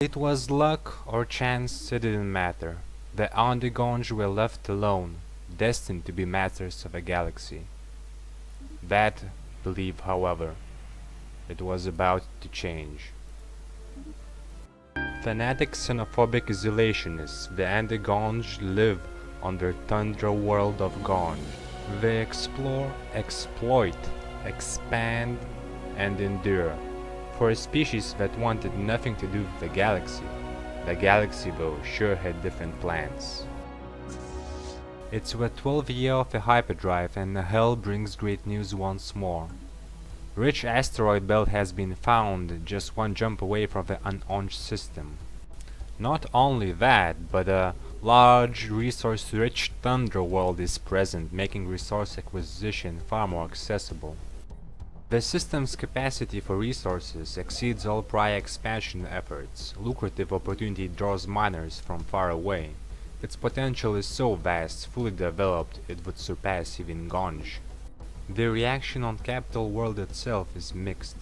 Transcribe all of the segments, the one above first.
It was luck or chance, it didn't matter. The Andigonj were left alone, destined to be masters of a galaxy. That belief, however, it was about to change. Fanatic xenophobic isolationists, the Andigonj live on their tundra world of Gonj. They explore, exploit, expand, and endure. For a species that wanted nothing to do with the galaxy though sure had different plans. It's the 12th year of the hyperdrive and hell brings great news once more. Rich asteroid belt has been found just one jump away from the Andigonj system. Not only that, but a large resource-rich tundra world is present, making resource acquisition far more accessible. The system's capacity for resources exceeds all prior expansion efforts. Lucrative opportunity draws miners from far away. Its potential is so vast, fully developed, it would surpass even Gonj. The reaction on Capital World itself is mixed.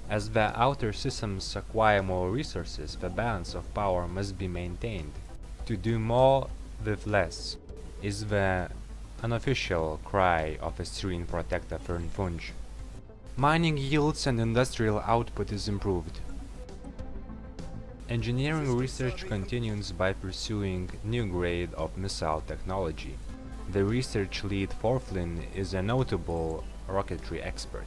As the outer systems acquire more resources, the balance of power must be maintained. To do more with less is the unofficial cry of a serene protector for Xenophobic. Mining yields and industrial output is improved. Engineering research continues by pursuing new grade of missile technology. The research lead Forflin is a notable rocketry expert.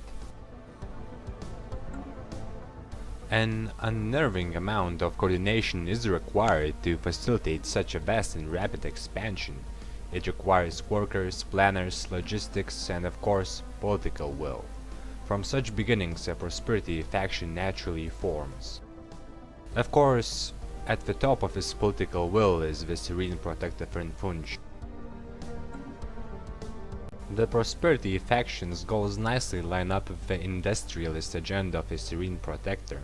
An unnerving amount of coordination is required to facilitate such a vast and rapid expansion. It requires workers, planners, logistics, and of course, political will. From such beginnings, a prosperity faction naturally forms. Of course, at the top of his political will is the serene protector Fem'kass. The prosperity faction's goals nicely line up with the industrialist agenda of the serene protector.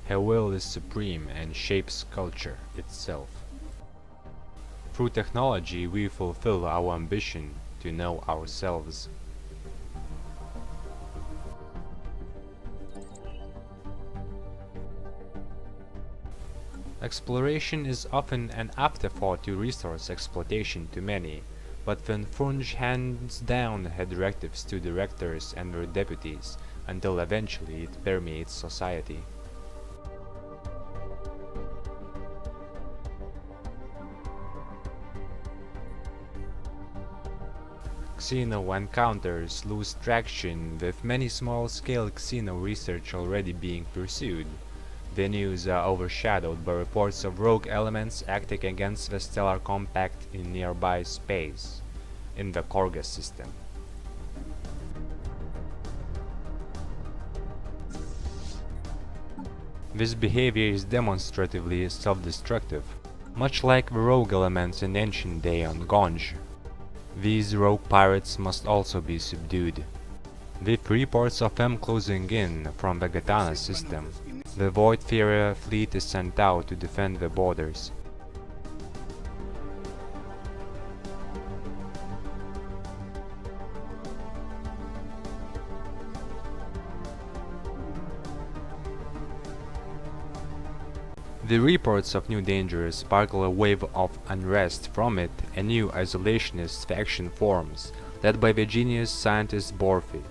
Her will is supreme and shapes culture itself. Through technology we fulfill our ambition to know ourselves. Exploration is often an afterthought to resource exploitation to many, but Fem'kass hands down her directives to directors and their deputies until eventually it permeates society. Xeno encounters lose traction, with many small-scale xeno research already being pursued. The news are overshadowed by reports of rogue elements acting against the stellar compact in nearby space, in the Korga system. This behavior is demonstratively self-destructive, much like the rogue elements in ancient day on Gonj. These rogue pirates must also be subdued. With reports of them closing in from the Gatana system, the Voidfarer fleet is sent out to defend the borders. The reports of new dangers sparkle a wave of unrest. From it, a new isolationist faction forms, led by the genius scientist Borfi.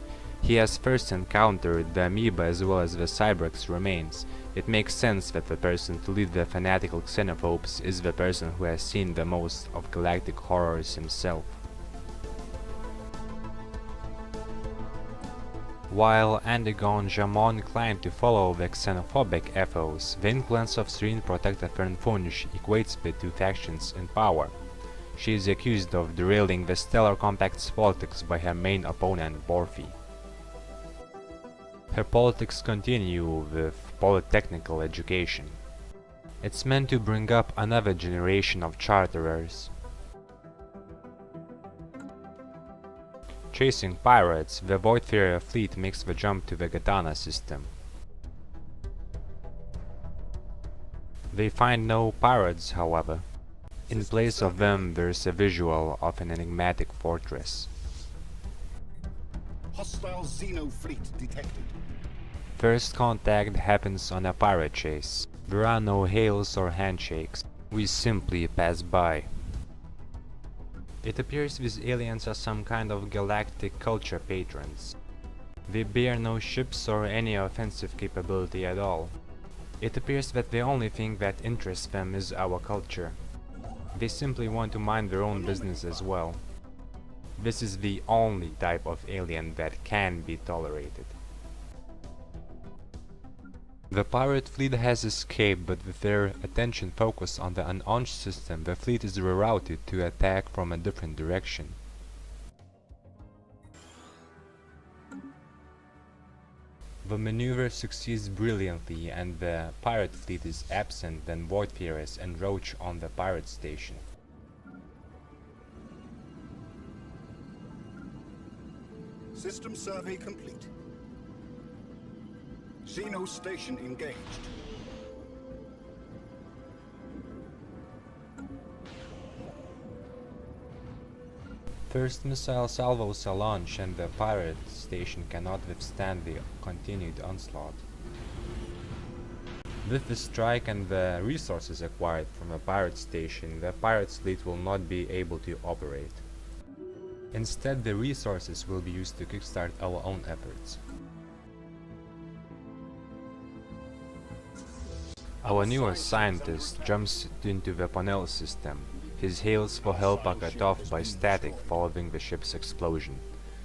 He has first encountered the amoeba as well as the Cyberx remains. It makes sense that the person to lead the fanatical xenophobes is the person who has seen the most of galactic horrors himself. While Andigonj are more inclined to follow the xenophobic ethos, the influence of serene protector Fem'kass equates the two factions in power. She is accused of derailing the Stellar Compact's politics by her main opponent Borfi. Her politics continue with polytechnical education. It's meant to bring up another generation of charterers. Chasing pirates, the Voidfarer fleet makes the jump to the Gatana system. They find no pirates, however. In place of them, there's a visual of an enigmatic fortress. Hostile xeno fleet detected. First contact happens on a pirate chase. There are no hails or handshakes. We simply pass by. It appears these aliens are some kind of galactic culture patrons. They bear no ships or any offensive capability at all. It appears that the only thing that interests them is our culture. They simply want to mind their own business as well. This is the only type of alien that can be tolerated. The pirate fleet has escaped, but with their attention focused on the Andigonj system, the fleet is rerouted to attack from a different direction. The maneuver succeeds brilliantly and the pirate fleet is absent, then Voidfarers and Roach on the pirate station. System survey complete. Xeno station engaged. First missile salvos are launched and the pirate station cannot withstand the continued onslaught. With the strike and the resources acquired from the pirate station, the pirate's fleet will not be able to operate. Instead, the resources will be used to kickstart our own efforts. Our newest scientist jumps into the Ponnell system. His hails for help are cut off by static following the ship's explosion.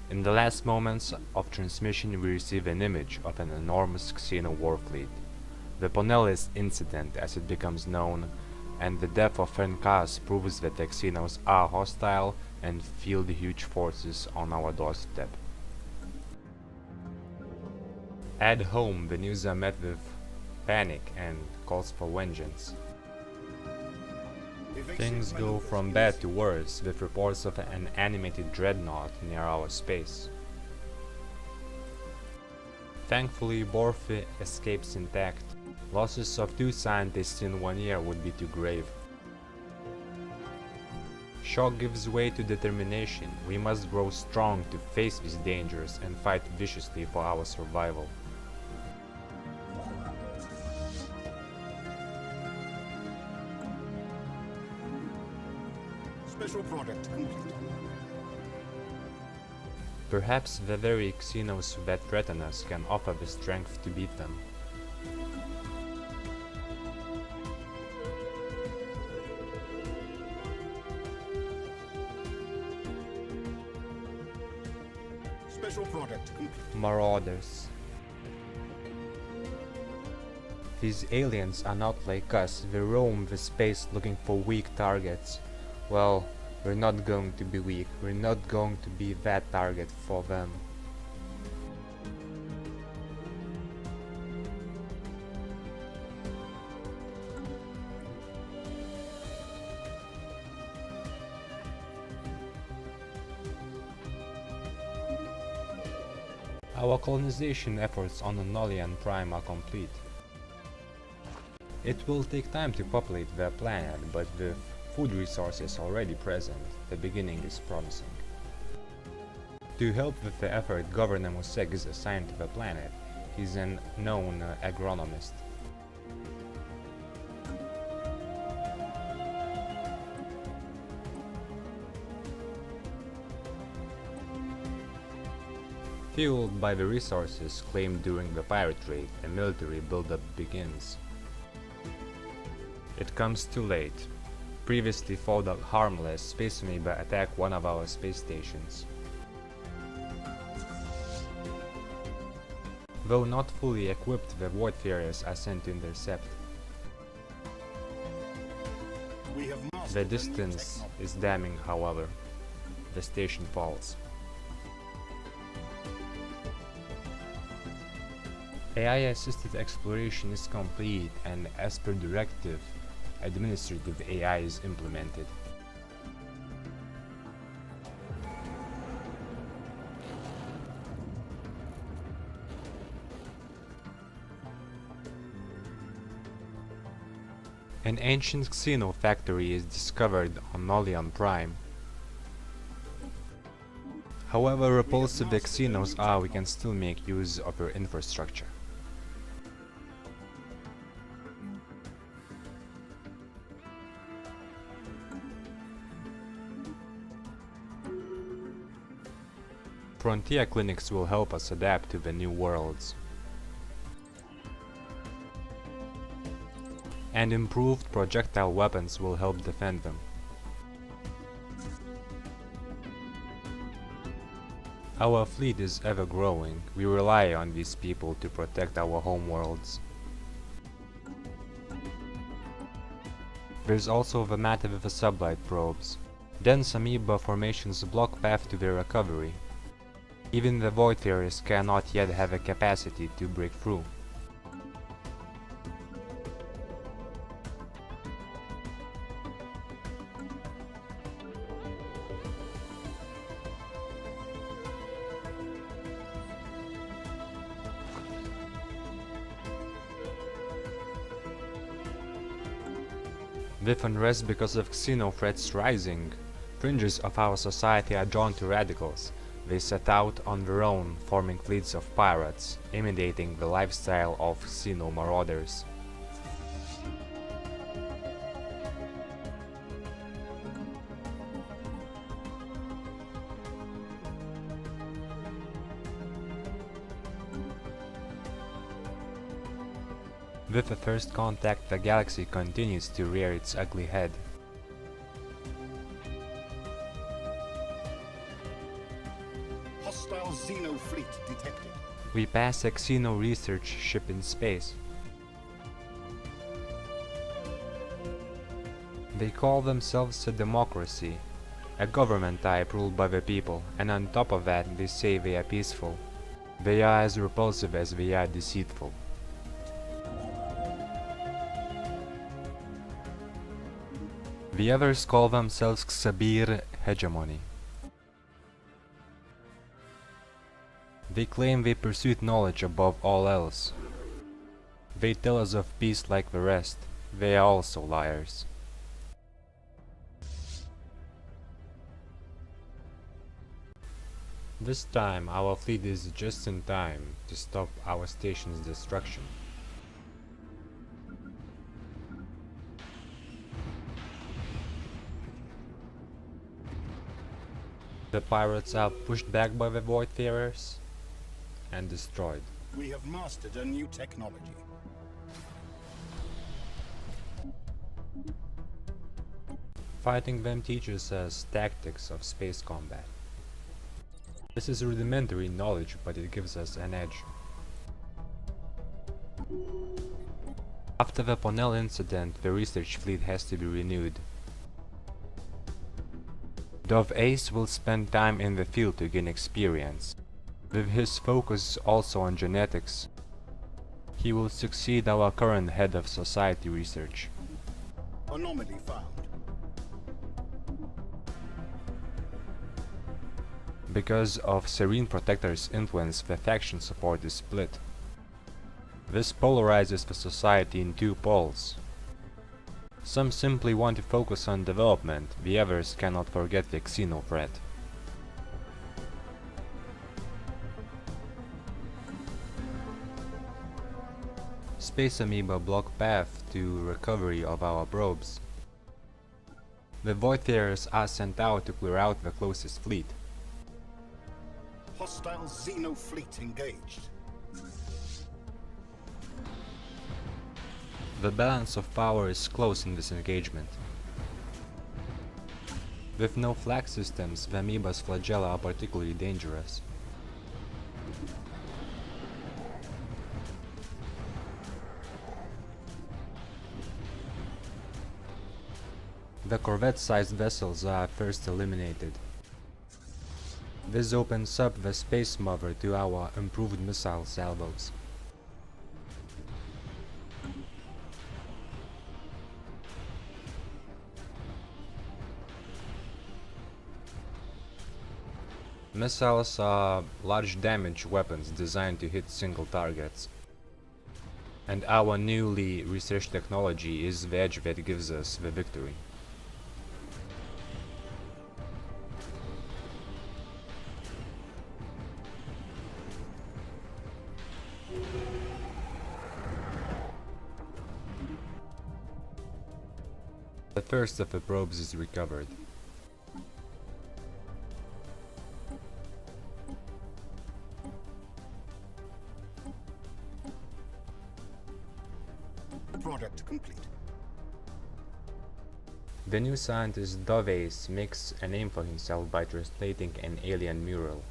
In the last moments of transmission we receive an image of an enormous xeno warfleet. The Ponnell Incident, as it becomes known, and the death of Fem'kass proves that the xenos are hostile and field huge forces on our doorstep. At home, the news are met with panic and calls for vengeance. Things go from bad to worse, with reports of an animated dreadnought near our space. Thankfully, Borfi escapes intact. Losses of 2 scientists in 1 year would be too grave. Shock gives way to determination. We must grow strong to face these dangers and fight viciously for our survival. Special product complete. Perhaps the very xenos that threaten us can offer the strength to beat them. Special product complete. Marauders. These aliens are not like us. They roam the space looking for weak targets. Well, we're not going to be weak. We're not going to be that target for them. Our colonization efforts on Nolian Prime are complete. It will take time to populate the planet, but with food resources already present, the beginning is promising. To help with the effort, Governor Musek is assigned to the planet. He's a known agronomist. Fueled by the resources claimed during the pirate raid, a military buildup begins. It comes too late. Previously thought harmless, Space Amoeba attack one of our space stations. Though not fully equipped, the Voidfarers are sent to intercept. The distance is damning, however. The station falls. AI-assisted exploration is complete, and as per directive, administrative AI is implemented. An ancient xeno factory is discovered on Nolian Prime. However repulsive the xenos are, we can still make use of their infrastructure. Frontier clinics will help us adapt to the new worlds. And improved projectile weapons will help defend them. Our fleet is ever growing. We rely on these people to protect our homeworlds. There's also the matter with the sublight probes. Dense amoeba formations block path to their recovery. Even the Voidfarers cannot yet have a capacity to break through. With unrest because of xeno threats rising, fringes of our society are drawn to radicals. They set out on their own, forming fleets of pirates, imitating the lifestyle of xeno marauders. With the first contact, the galaxy continues to rear its ugly head. Hostile xeno fleet detected. We pass a xeno research ship in space. They call themselves a democracy, a government type ruled by the people, and on top of that they say they are peaceful. They are as repulsive as they are deceitful. The others call themselves Xabir Hegemony. They claim they pursued knowledge above all else. They tell us of peace like the rest. They are also liars. This time our fleet is just in time to stop our station's destruction. The pirates are pushed back by the Voidfarers and destroyed. We have mastered a new technology. Fighting them teaches us tactics of space combat. This is rudimentary knowledge, but it gives us an edge. After the Ponnell Incident, the research fleet has to be renewed. Dove Ace will spend time in the field to gain experience. With his focus also on genetics, he will succeed our current head of society research. Anomaly found. Because of Serene Protector's influence, the faction support is split. This polarizes the society in two poles. Some simply want to focus on development, the others cannot forget the xeno threat. Space amoeba block path to recovery of our probes. The Voidfarers are sent out to clear out the closest fleet. Hostile xeno fleet engaged. The balance of power is close in this engagement. With no flag systems, the amoeba's flagella are particularly dangerous. The corvette-sized vessels are first eliminated. This opens up the space mother to our improved missile salvos. Missiles are large damage weapons designed to hit single targets. And our newly researched technology is the edge that gives us the victory. The first of the probes is recovered. Product complete. The new scientist Dovace makes a name for himself by translating an alien mural.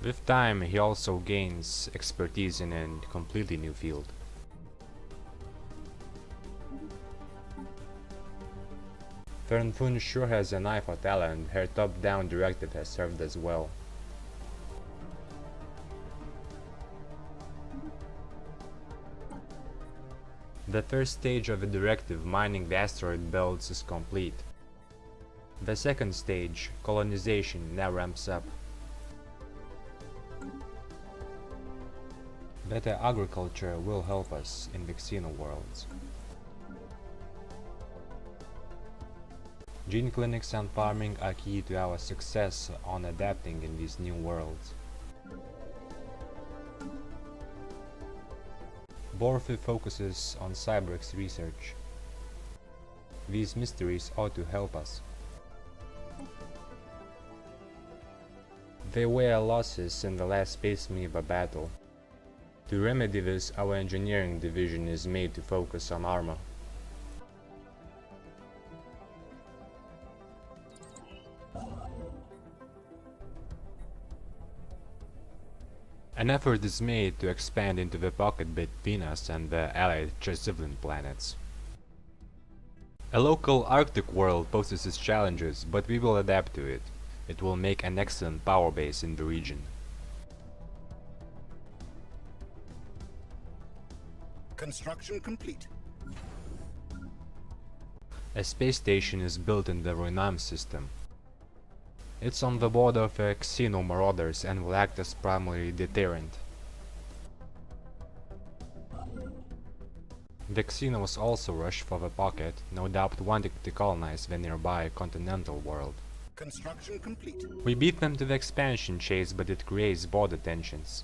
With time, he also gains expertise in a completely new field. Fernfun sure has an eye for talent. Her top-down directive has served as well. The first stage of the directive, mining the asteroid belts, is complete. The second stage, colonization, now ramps up. Better agriculture will help us in the xeno worlds. Gene clinics and farming are key to our success on adapting in these new worlds. Borfi focuses on cyberx research. These mysteries ought to help us. There were losses in the last Space Meva battle. To remedy this, our engineering division is made to focus on armor. An effort is made to expand into the pocket between us and the allied Chesivan planets. A local Arctic world poses its challenges, but we will adapt to it. It will make an excellent power base in the region. Construction complete. A space station is built in the Runam system. It's on the border of xeno marauders and will act as primary deterrent. The xenos also rush for the pocket, no doubt wanting to colonize the nearby continental world. Construction complete. We beat them to the expansion chase, but it creates border tensions.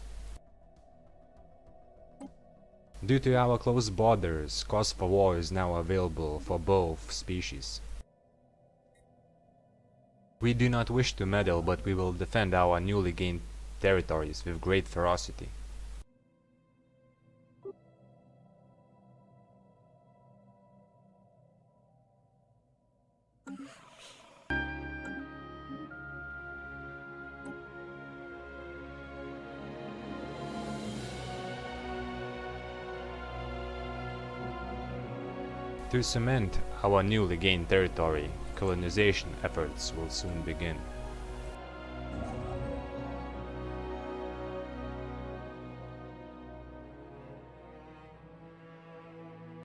Due to our close borders, cause for war is now available for both species. We do not wish to meddle, but we will defend our newly gained territories with great ferocity. To cement our newly gained territory, colonization efforts will soon begin.